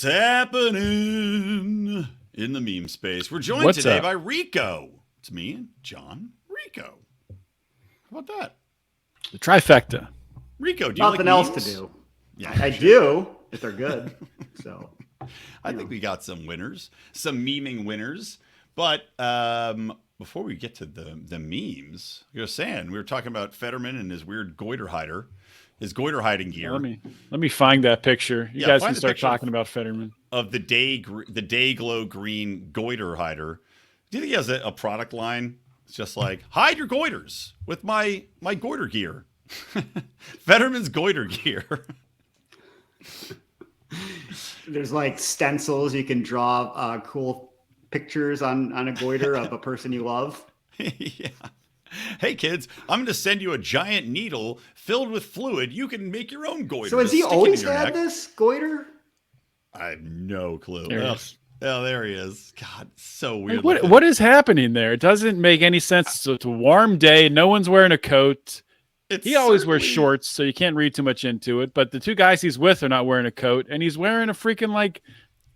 What's happening in the meme space? We're joined What's today up? by Rico. It's me and John Rico. How about that? The trifecta. Rico, do you Nothing like else memes? to do. Yeah, I sure. do if they're good. So I think we got some winners, some memeing winners. But before we get to the memes, I was saying we were talking about Fetterman and his weird goiter hider, his goiter hiding gear. Let me find that picture. You guys find can the start picture talking about Fetterman. of the day glow green goiter hider. Do you think he has a product line? It's just like hide your goiters with my goiter gear. Fetterman's goiter gear. there's like stencils you can draw cool pictures on a goiter of a person you love. Yeah. Hey kids, I'm going to send you a giant needle filled with fluid. You can make your own goiter. So has to he stick always into your had neck. this goiter? I have no clue. There he Oh, is. there he is. God, so weird. Like, what is happening there? It doesn't make any sense. It's a warm day. No one's wearing a coat. He always wears shorts, so you can't read too much into it. But the two guys he's with are not wearing a coat, and he's wearing a freaking like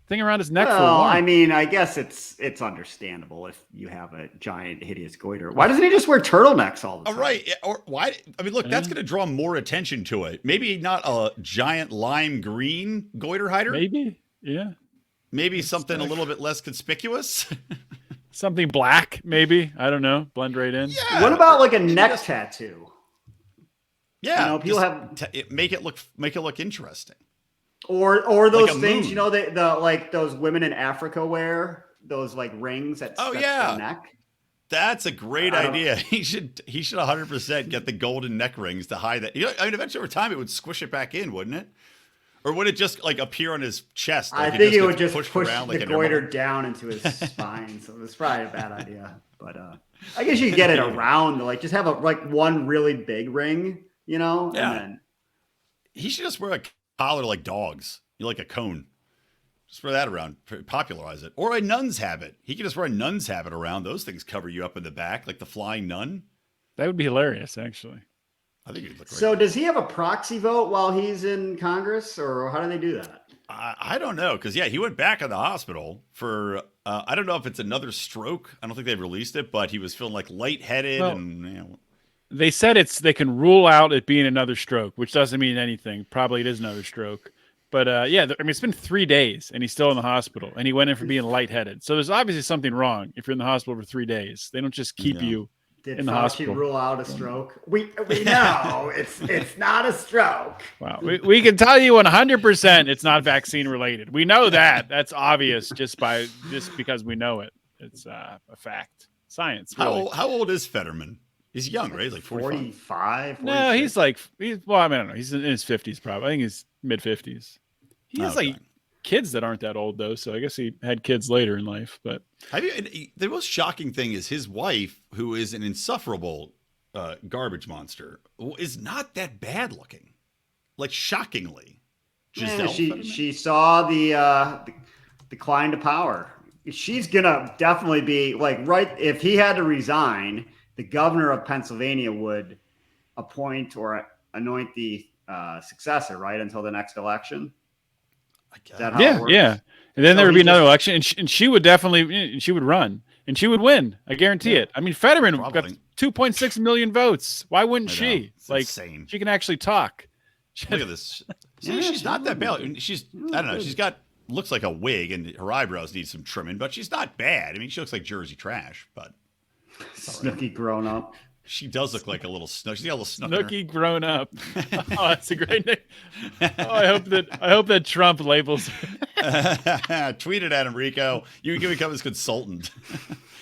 thing around his neck for Well, warmth. I mean, I guess it's understandable if you have a giant, hideous goiter. Why doesn't he just wear turtlenecks all the time? Right. Or why? I mean, look, that's going to draw more attention to it. Maybe not a giant lime green goiter hider. Maybe, yeah. Maybe something a little bit less conspicuous. Something black, maybe. I don't know. Blend right in. Yeah. What about like a neck tattoo? Yeah. You know, people have make it look interesting. or those Like a things, moon. you know, the like those women in Africa wear those like rings that Oh, stretch yeah. the neck. That's a great I don't- idea. He should 100% get the golden neck rings to hide that. You know, I mean, eventually over time it would squish it back in, wouldn't it? Or would it just like appear on his chest? I Like think it gets would just pushed push around the like a goiter normal- down into his spine. So it's probably a bad idea. But I guess you could get it around, like just have one really big ring, you know? Yeah. And then He should just wear a collar like dogs. You like a cone. Just wear that around, popularize it. Or a nun's habit. He could just wear a nun's habit around. Those things cover you up in the back, like the flying nun. That would be hilarious, actually. I think it'd look great. so does he have a proxy vote while he's in Congress, or how do they do that? I don't know, because he went back in the hospital for I don't know if it's another stroke. I don't think they've released it, but he was feeling like lightheaded Well, and They said they can rule out it being another stroke, which doesn't mean anything. Probably it is another stroke. But yeah, I mean, it's been 3 days and he's still in the hospital and he went in for being lightheaded. So there's obviously something wrong if you're in the hospital for 3 days. They don't just keep you Did in the Fauci hospital. rule out a stroke? We know it's not a stroke. Wow. We can tell you 100% it's not vaccine related. We know that. That's obvious just because we know it. It's a fact. Science. Really. how old is Fetterman? He's young, right? He's like 45. 45. No, he's like, well, I mean, I don't know. He's in his 50s probably. I think he's mid 50s. He has Okay. like kids that aren't that old though. So I guess he had kids later in life, but The most shocking thing is his wife, who is an insufferable garbage monster, is not that bad looking. Like shockingly. Giselle Fetterman? She saw the decline to power. She's gonna definitely be like if he had to resign, the governor of Pennsylvania would appoint or anoint the successor, right, until the next election. Is that how it works? yeah. And then So there would he be another just- election, and she would definitely, she would run, and she would win. I guarantee Yeah. it. I mean, Fetterman got Probably. 2.6 million votes. Why wouldn't I know. she? It's Like, insane. she can actually talk. Look at this. See, Yeah, she's not that bad. good. I don't know. She's looks like a wig, and her eyebrows need some trimming, but she's not bad. I mean, she looks like Jersey trash, but Snooky grown up. she does look like a little snook. She's got a little snook. in her. Snooky grown up. Oh, that's a great name. Oh, I hope that Trump labels her. Tweet it at him, Rico. You can become his consultant.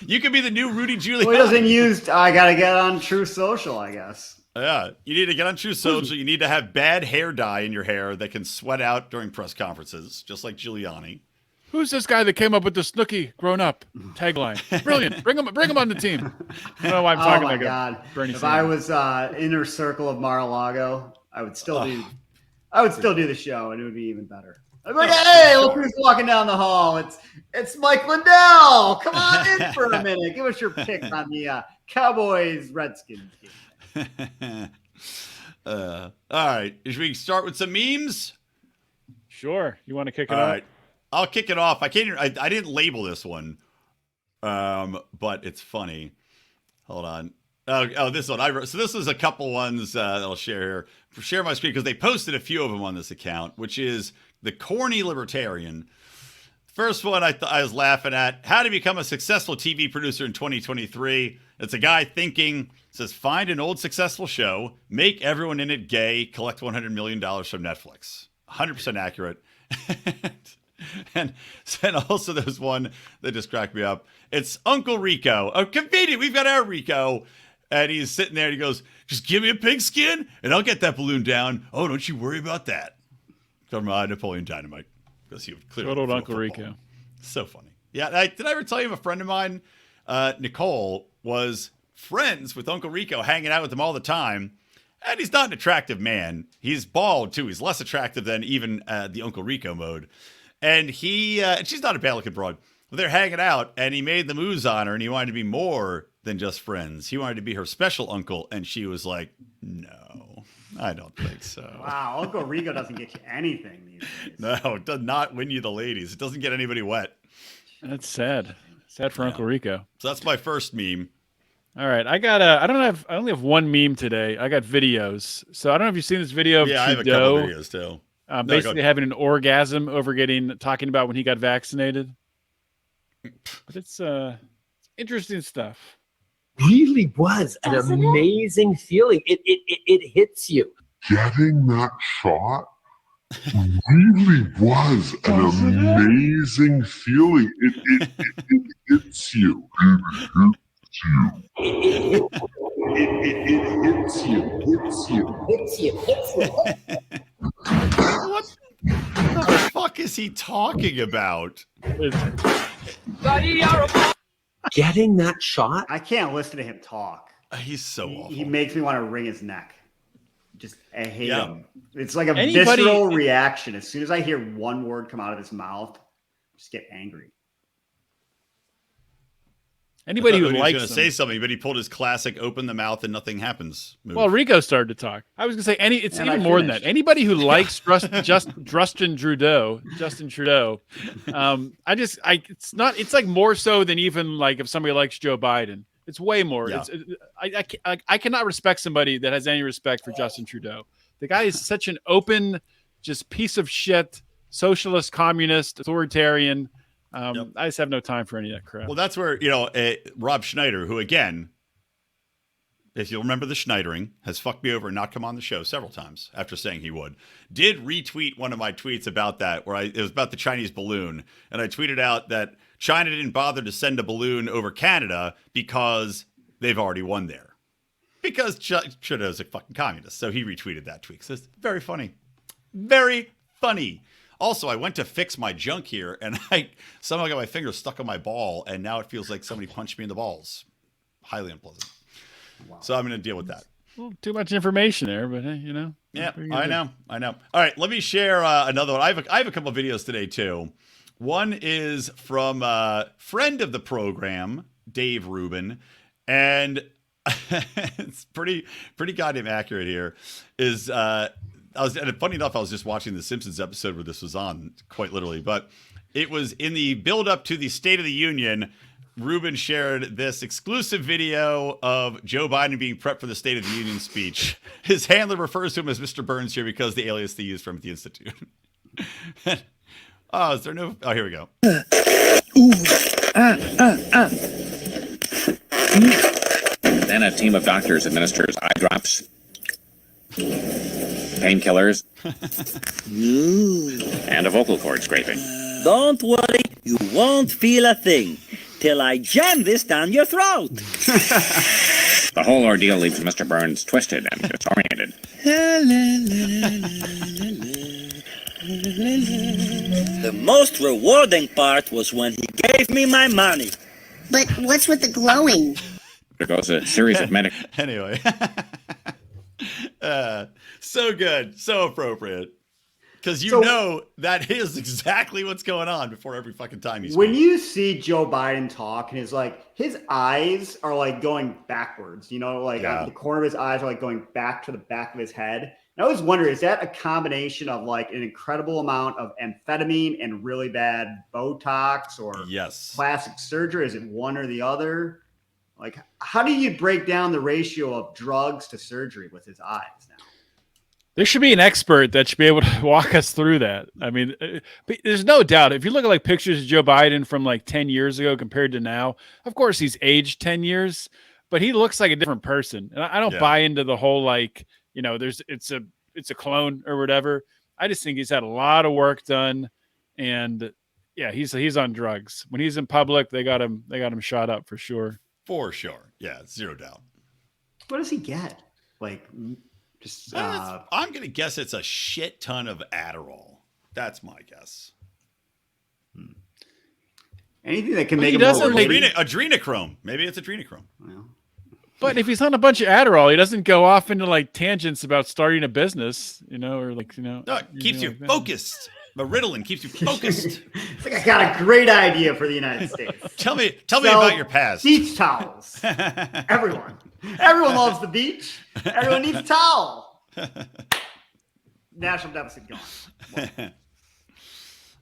You could be the new Rudy Giuliani. Well, he doesn't use. I gotta get on True Social, I guess. Yeah, you need to get on True Social. You need to have bad hair dye in your hair that can sweat out during press conferences, just like Giuliani. Who's this guy that came up with the Snooky grown up tagline? Brilliant. Bring him on the team. I don't know why I'm talking Oh my like god! a Bernie If I Sanders. was inner circle of Mar-a-Lago, I would still do. I would still do the show, and it would be even better. I'd be like, hey, look who's walking down the hall. It's Mike Lindell. Come on in for a minute. Give us your pick on the Cowboys Redskins game. All right. Should we start with some memes? Sure. You want to kick it All off? right. I'll kick it off. I didn't label this one, but it's funny. Hold on. Oh, this one. So this is a couple ones that I'll share here. Share my screen because they posted a few of them on this account, which is the corny libertarian. First one I was laughing at. How to become a successful TV producer in 2023. It's a guy thinking, says, find an old successful show, make everyone in it gay, collect $100 million from Netflix. 100% accurate. and also there's one that just cracked me up. It's Uncle Rico. Oh, convenient. We've got our Rico. And he's sitting there and he goes, just give me a pigskin and I'll get that balloon down. Oh, don't you worry about that. From Napoleon Dynamite. Because he would clearly good old Uncle football. Rico. So funny. Yeah, did I ever tell you a friend of mine, Nicole, was friends with Uncle Rico, hanging out with him all the time. And he's not an attractive man. He's bald, too. He's less attractive than even the Uncle Rico mode. And she's not a bad-looking broad. But they're hanging out, and he made the moves on her, and he wanted to be more than just friends. He wanted to be her special uncle, and she was like, no, I don't think so. Wow, Uncle Rico doesn't get you anything these days. No, it does not win you the ladies. It doesn't get anybody wet. That's sad. Sad for Uncle Rico. So that's my first meme. All right, I only have one meme today. I got videos. So I don't know if you've seen this video of I have a Trudeau couple videos too. basically having an orgasm over talking about when he got vaccinated. But it's interesting stuff. Really was an amazing feeling. It hits you. Getting that shot really was an amazing feeling. It hits you. It hits you. What the fuck is he talking about? Getting that shot. I can't listen to him talk. He's so awful. He makes me want to wring his neck. I hate him. It's like a Anybody- visceral reaction. As soon as I hear one word come out of his mouth, I just get angry. Anybody who he was likes going to him. say something, but he pulled his classic "open the mouth and nothing happens" move. Well, Rico started to talk. I was going to say it's And even I more than that. finished. Anybody who likes Justin Trudeau, it's like more so than even like if somebody likes Joe Biden. It's way more. Yeah. I cannot respect somebody that has any respect for Justin Trudeau. The guy is such an open, just piece of shit, socialist, communist, authoritarian. I just have no time for any of that crap. Well, that's where, Rob Schneider, who, again, if you'll remember the Schneidering, has fucked me over and not come on the show several times after saying he would, did retweet one of my tweets about that, where it was about the Chinese balloon. And I tweeted out that China didn't bother to send a balloon over Canada because they've already won there. Because Trudeau's a fucking communist. So he retweeted that tweet. So it's very funny. Very funny. Also, I went to fix my junk here, and I somehow got my finger stuck on my ball, and now it feels like somebody punched me in the balls. Highly unpleasant. Wow. So I'm going to deal with that. Well, too much information there, but Yeah, I know. All right, let me share another one. I have a couple of videos today too. One is from a friend of the program, Dave Rubin, and it's pretty goddamn accurate here. And funny enough, I was just watching the Simpsons episode where this was on, quite literally, but it was in the build-up to the State of the Union. Rubin shared this exclusive video of Joe Biden being prepped for the State of the Union speech. His handler refers to him as Mr. Burns here because the alias they used from the Institute. Oh, is there no? Oh, here we go. Then a team of doctors administers eye drops, painkillers, and a vocal cord scraping. Don't worry, you won't feel a thing till I jam this down your throat. The whole ordeal leaves Mr. Burns twisted and disoriented. The most rewarding part was when he gave me my money. But what's with the glowing? There goes a series of medical. Anyway. So good. So appropriate. Because know that is exactly what's going on before every fucking time he's when you see Joe Biden talk and his eyes are like going backwards, the corner of his eyes are like going back to the back of his head. I always wonder, is that a combination of like an incredible amount of amphetamine and really bad Botox or plastic surgery? Is it one or the other? Like, how do you break down the ratio of drugs to surgery with his eyes now? There should be an expert that should be able to walk us through that. I mean, there's no doubt. If you look at like pictures of Joe Biden from like 10 years ago compared to now, of course he's aged 10 years, but he looks like a different person. And I don't buy into the whole like, it's a clone or whatever. I just think he's had a lot of work done, and he's on drugs. When he's in public, they got him shot up for sure. For sure. Yeah, zero doubt. What does he get? Like, just I'm going to guess it's a shit ton of Adderall. That's my guess. Anything that can make him adrenochrome. Maybe it's adrenochrome. Well, but if he's on a bunch of Adderall, he doesn't go off into like tangents about starting a business, or like, No, it keeps you focused. The Ritalin keeps you focused. It's like, I got a great idea for the United States. Tell me about your past. Beach towels. Everyone loves the beach. Everyone needs a towel. National deficit gone.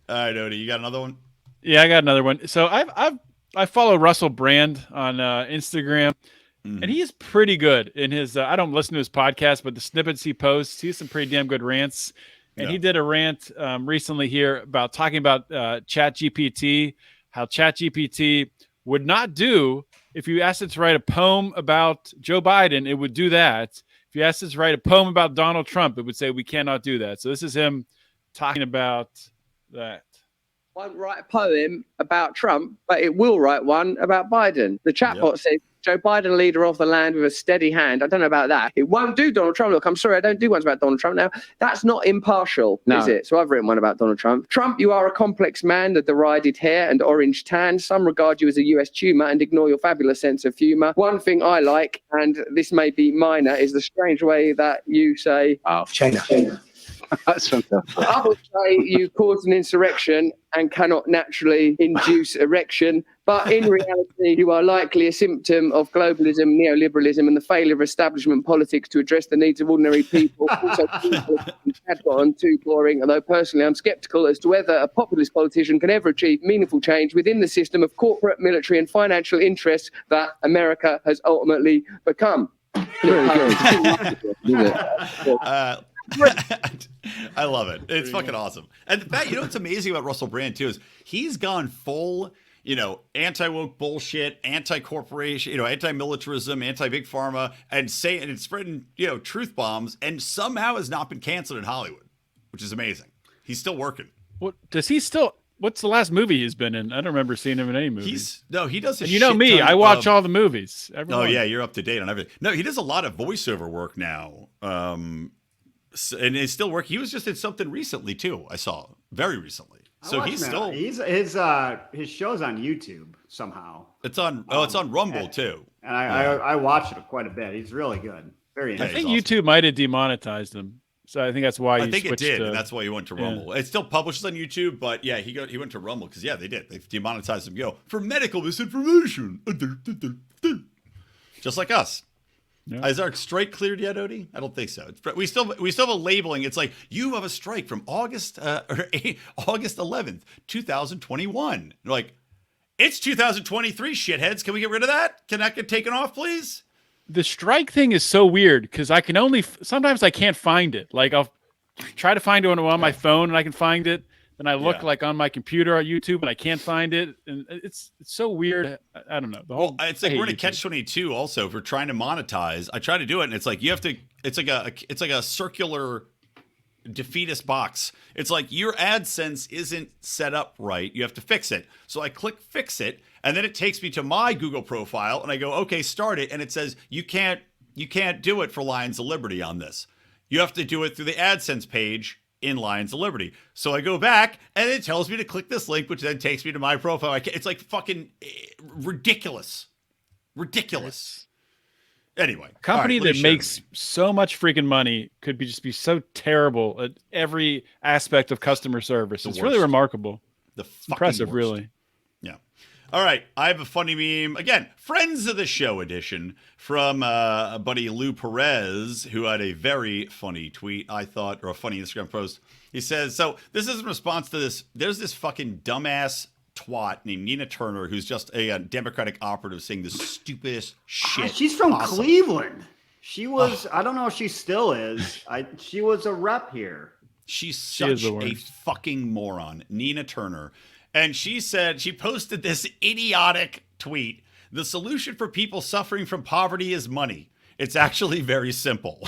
All right, Odie, you got another one? Yeah, I got another one. So I follow Russell Brand on Instagram, and he's pretty good in his. I don't listen to his podcast, but the snippets he posts, he has some pretty damn good rants. And he did a rant recently here about talking about ChatGPT, how ChatGPT would not do if you asked it to write a poem about Joe Biden, it would do that. If you asked it to write a poem about Donald Trump, it would say we cannot do that. So this is him talking about that. Won't write a poem about Trump, but it will write one about Biden. The chatbot says, Joe Biden, leader of the land with a steady hand. I don't know about that. It won't do Donald Trump. Look, I'm sorry, I don't do ones about Donald Trump now. That's not impartial, is it? So I've written one about Donald Trump. Trump, you are a complex man, the derided hair and orange tan. Some regard you as a US tumor and ignore your fabulous sense of humor. One thing I like, and this may be minor, is the strange way that you say, China. That's fantastic. I would say you caused an insurrection and cannot naturally induce erection, but in reality, you are likely a symptom of globalism, neoliberalism, and the failure of establishment politics to address the needs of ordinary people. Also, had gotten too boring, although personally I'm sceptical as to whether a populist politician can ever achieve meaningful change within the system of corporate, military, and financial interests that America has ultimately become. I love it. It's fucking awesome. And the fact, what's amazing about Russell Brand too is he's gone full, anti-woke bullshit, anti-corporation, anti-militarism, anti-big pharma, and spreading, truth bombs, and somehow has not been canceled in Hollywood, which is amazing. He's still working. What does he still? What's the last movie he's been in? I don't remember seeing him in any movies. He does. You know me, I watch all the movies. Oh yeah, you're up to date on everything. No, he does a lot of voiceover work now. And he's still working. He was just in something recently too. I saw very recently. So he's still. His show's on YouTube somehow. It's on. It's on Rumble too. And I watched it quite a bit. He's really good. Very interesting. I think YouTube might have demonetized him. So I think that's why I think it did, and that's why he went to Rumble. Yeah. It still publishes on YouTube, but yeah, he went to Rumble because they did. They demonetized him. For medical misinformation, just like us. Yeah. Is our strike cleared yet, Odie? I don't think so. We still have a labeling. It's like you have a strike from August 11th, 2021. You're like, it's 2023, shitheads. Can we get rid of that? Can that get taken off, please? The strike thing is so weird because I can only sometimes I can't find it. Like I'll try to find it on my phone and I can find it. Then I look like on my computer on YouTube and I can't find it. And it's so weird. I don't know. It's like we're in a catch-22 also. If we're trying to monetize, I try to do it and it's like you have to. It's like a circular defeatist box. It's like your AdSense isn't set up right. You have to fix it. So I click fix it, and then it takes me to my Google profile, and I go, okay, start it, and it says you can't do it for Lions of Liberty on this. You have to do it through the AdSense page in Lions of Liberty. So I go back, and it tells me to click this link, which then takes me to my profile. It's like fucking ridiculous. Anyway, a company that makes so much freaking money could just be so terrible at every aspect of customer service. It's really remarkable. The fucking impressive, worst. really. Yeah. All right, I have a funny meme. Again, friends of the show edition from a buddy Lou Perez, who had a very funny tweet, I thought, or a funny Instagram post. He says, so this is in response to this. There's this fucking dumbass twat named Nina Turner, who's just a Democratic operative saying the stupidest shit. She's from possible. Cleveland. She was, I don't know if she still is. She was a rep here. She's such a fucking moron, Nina Turner. And she said, she posted this idiotic tweet. The solution for people suffering from poverty is money. It's actually very simple.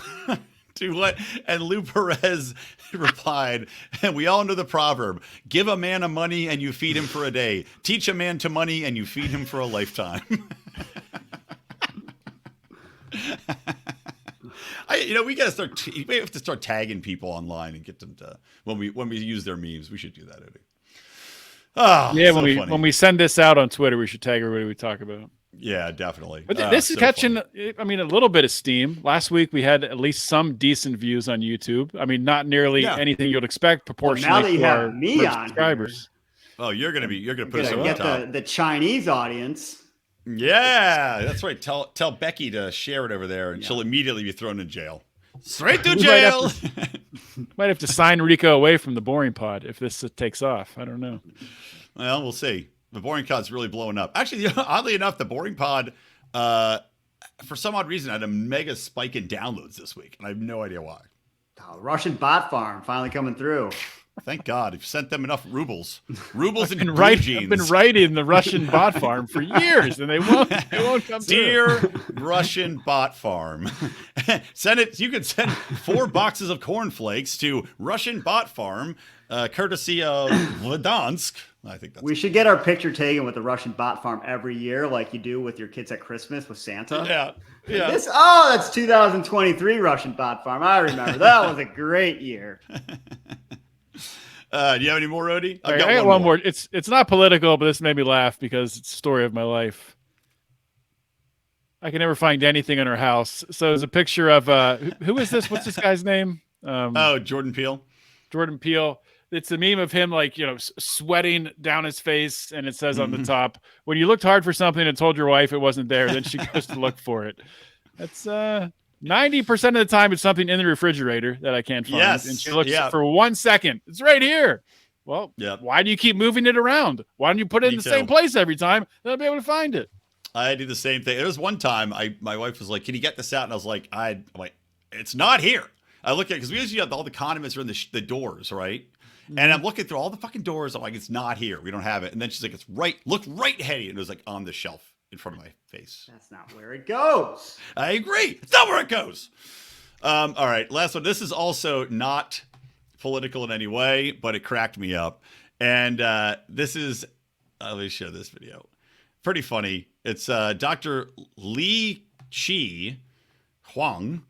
To what? And Lou Perez replied, and we all know the proverb, give a man a money and you feed him for a day. Teach a man to money and you feed him for a lifetime. We gotta start. We have to start tagging people online and get them to when we use their memes. We should do that, Eddie. Oh, yeah. So when we send this out on Twitter, we should tag everybody we talk about. Yeah, definitely. But this is catching, I mean, a little bit of steam. Last week we had at least some decent views on YouTube. I mean, not nearly anything you'd expect proportionally to our subscribers. Oh, you're gonna put us on get top. the Chinese audience. Yeah, that's right. Tell Becky to share it over there, and she'll immediately be thrown in jail. Straight to jail. Might have to sign Rico away from the Boring Pod if this takes off. I don't know. Well, we'll see. The Boring Pod's really blowing up. Actually, oddly enough, the Boring Pod, for some odd reason, had a mega spike in downloads this week, and I have no idea why. Oh, Russian bot farm finally coming through. Thank God. You've sent them enough rubles. Rubles and blue I've jeans. been writing the Russian bot farm for years, and they won't come Dear through. Russian bot farm. Send it. You can send 4 boxes of cornflakes to Russian bot farm, courtesy of Verdansk. I think that's we should get our picture taken with the Russian bot farm every year, like you do with your kids at Christmas with Santa. Yeah. That's 2023 Russian bot farm. I remember that was a great year. Do you have any more, Odie? I got one more. It's not political, but this made me laugh because it's the story of my life. I can never find anything in her house. So there's a picture of who is this? What's this guy's name? Jordan Peele. Jordan Peele. It's a meme of him sweating down his face, and it says on the top, when you looked hard for something and told your wife it wasn't there, then she goes to look for it. That's 90% of the time it's something in the refrigerator that I can't find. Yes. And she looks for 1 second. It's right here. Well, why do you keep moving it around? Why don't you put it in the same place every time? Then I'll be able to find it. I do the same thing. There was one time my wife was like, can you get this out? And I was like, I'm like, it's not here. I look at it because we usually have all the condiments are in the doors, right? And I'm looking through all the fucking doors. I'm like, it's not here. We don't have it. And then she's like, it's right. Look right ahead. And it was like on the shelf in front of my face. That's not where it goes. I agree. It's not where it goes. All right. Last one. This is also not political in any way, but it cracked me up. And this is, let me show this video. Pretty funny. It's Dr. Li Chi Huang.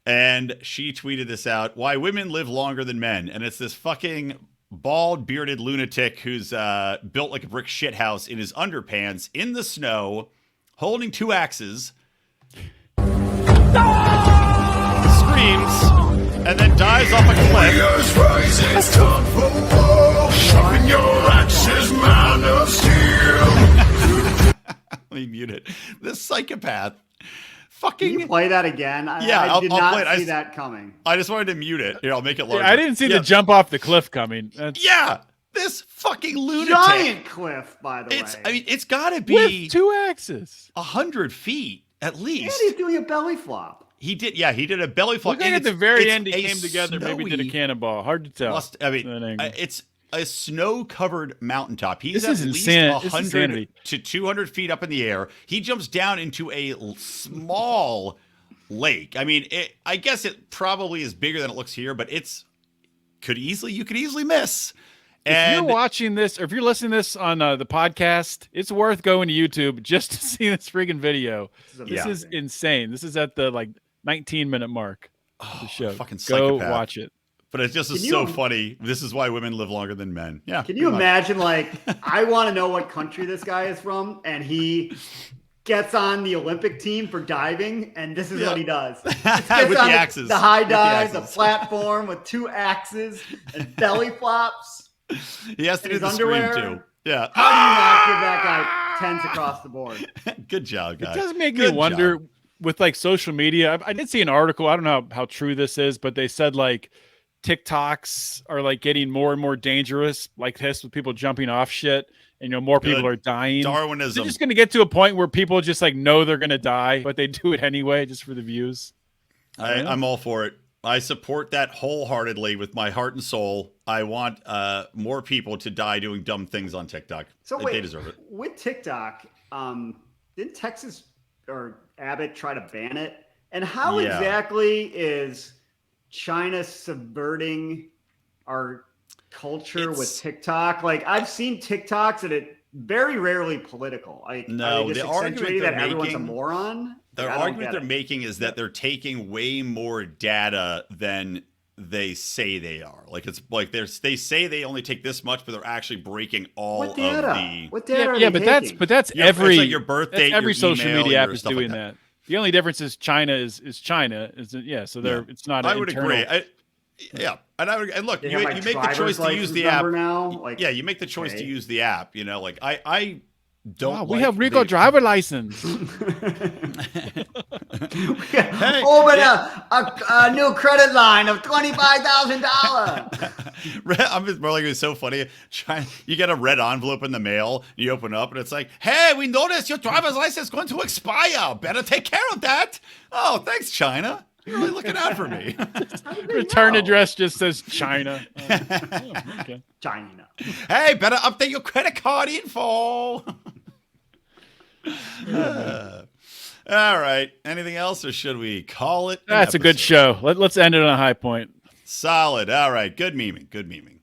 And she tweeted this out, why women live longer than men. And it's this fucking bald, bearded lunatic who's built like a brick shithouse in his underpants in the snow, holding 2 axes, screams, and then dives off a cliff. Let me mute it. This psychopath. Fucking Can you play that again? I did not see that coming. I just wanted to mute it. Here, I'll make it larger. I didn't see the jump off the cliff coming. This fucking lunatic. Giant cliff, by the way. I mean, it's got to be with 2 axes, 100 feet at least. And he's doing a belly flop. He did. Yeah, he did a belly flop. And at the very end, he came together. Maybe did a cannonball. Hard to tell. It's a snow-covered mountaintop. He's at least 100 to 200 feet up in the air. He jumps down into a small lake. I mean, I guess it probably is bigger than it looks here, but you could easily miss. If you're watching this, or if you're listening to this on the podcast, it's worth going to YouTube just to see this friggin' video. This is insane. This is at the 19-minute mark of the show. Fucking go psychopath. Watch it. But it's just so funny. This is why women live longer than men. Yeah. Can you imagine, I want to know what country this guy is from, and he gets on the Olympic team for diving, and this is what he does. With the axes. The high dive, the platform with 2 axes and belly flops. He has to do the underwear. scream, too. Yeah. How do you not give that guy tens across the board. Good job, guys. It does make me Good wonder job. with like social media. I did see an article. I don't know how true this is, but they said like TikToks are like getting more and more dangerous, like this, with people jumping off shit, and more people Good. are dying. Darwinism. They're just going to get to a point where people just like know they're going to die, but they do it anyway just for the views. I'm all for it. I support that wholeheartedly with my heart and soul. I want more people to die doing dumb things on TikTok. So They deserve it. With TikTok, didn't Texas or Abbott try to ban it? And how exactly is China subverting our culture with TikTok? Like, I've seen TikToks and it very rarely political. No, the argument that they're everyone's a making, moron. the argument they're making is that they're taking way more data than they say they are. Like, it's like they say they only take this much, but they're actually breaking all of the. What data? Are Yeah, they but taking? that's Yeah, every it's like your birthday, every your social email, media app your is stuff doing like that. The only difference is China is China. So they're it's not. I would internal. agree. And look, They you have, like, make the choice driver's to use license the app. number now? Like, You make the choice to use the app. Like I don't. Wow, we like have Rico driver license. Hey, Open a new credit line of $25,000. I'm just more like, it's so funny. You get a red envelope in the mail, you open up, and it's like, "Hey, we noticed your driver's license is going to expire. Better take care of that." Oh, thanks, China. You're really looking out for me. Return address just says China. Okay. China. Hey, better update your credit card info. All right. Anything else, or should we call it? That's a good show. Let's end it on a high point. Solid. All right. Good memeing. Good memeing.